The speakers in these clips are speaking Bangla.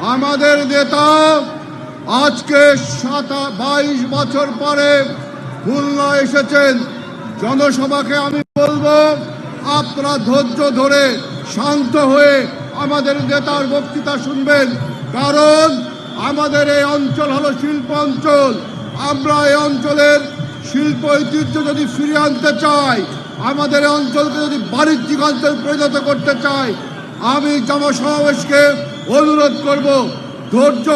আমাদের নেতা আজকে 22 বছর পরে খুলনা এসেছেন। জনসভাকে আমি বলবো, আপনারা ধৈর্য ধরে শান্ত হয়ে আমাদের নেতার বক্তৃতা শুনবেন। কারণ আমাদের এই অঞ্চল হলো শিল্প অঞ্চল। আমরা এই অঞ্চলের শিল্প ঐতিহ্য যদি ফিরিয়ে আনতে চাই, আমাদের এই অঞ্চলকে যদি বাণিজ্যিক অঞ্চল পরিণত করতে চাই, আমি জনসমাবেশকে অনুরোধ করব, ধৈর্য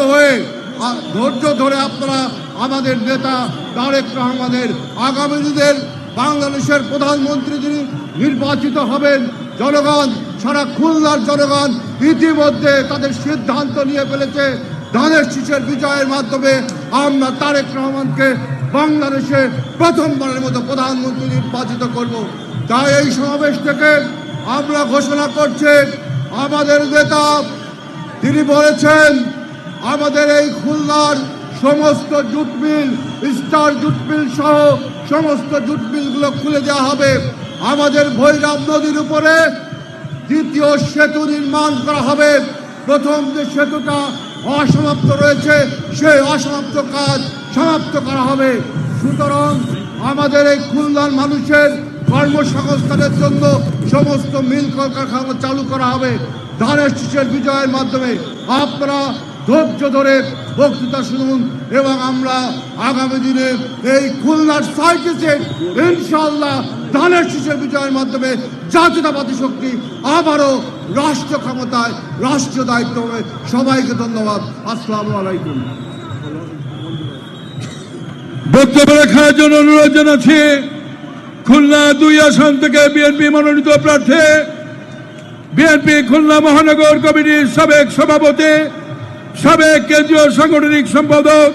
ধরে আপনারা আমাদের নেতা তারেক রহমানের আগামী দিনের বাংলাদেশের প্রধানমন্ত্রী যিনি নির্বাচিত হবেন, জনগণ, সারা খুলনার জনগণ ইতিমধ্যে তাদের সিদ্ধান্ত নিয়ে ফেলেছে। ধানের শীষের বিজয়ের মাধ্যমে আমরা তারেক রহমানকে বাংলাদেশে প্রথমবারের মতো প্রধানমন্ত্রী নির্বাচিত করব। তাই এই সমাবেশ থেকে আমরা ঘোষণা করছি, আমাদের নেতা তিনি বলেছেন আমাদের এই খুলনার সমস্ত jute mill, star jute mill সহ সমস্ত জুট মিলগুলো খুলে দেওয়া হবে। আমাদের ভৈরব নদীর উপরে দ্বিতীয় সেতু নির্মাণ করা হবে। প্রথম যে সেতুটা অসমাপ্ত রয়েছে, সেই অসমাপ্ত কাজ সমাপ্ত করা হবে। সুতরাং আমাদের এই খুলনার মানুষের কর্মসংস্থানের জন্য সমস্ত মিল কলকারখানা চালু করা হবে ধানের শীষের বিজয়ের মাধ্যমে। আপনারা ধৈর্য ধরে বক্তৃতা শুনুন এবং আমরা আগামী দিনে এই খুলনার সাইকেছে ইনশাআল্লাহ ধানের শীষের বিজয়ের মাধ্যমে জাতীয়তাবাদী শক্তি আবারও রাষ্ট্র ক্ষমতায়, রাষ্ট্রীয় দায়িত্ব হবে। সবাইকে ধন্যবাদ। আসসালামু আলাইকুম। বক্তব্য রাখার জন্য অনুরোধ জানাচ্ছি খুলনা 2 আসন থেকে বিএনপি মনোনীত প্রার্থী, বিএনপি খুলনা মহানগর কমিটির সাবেক সভাপতি, সাবেক কেন্দ্রীয় সাংগঠনিক সম্পাদক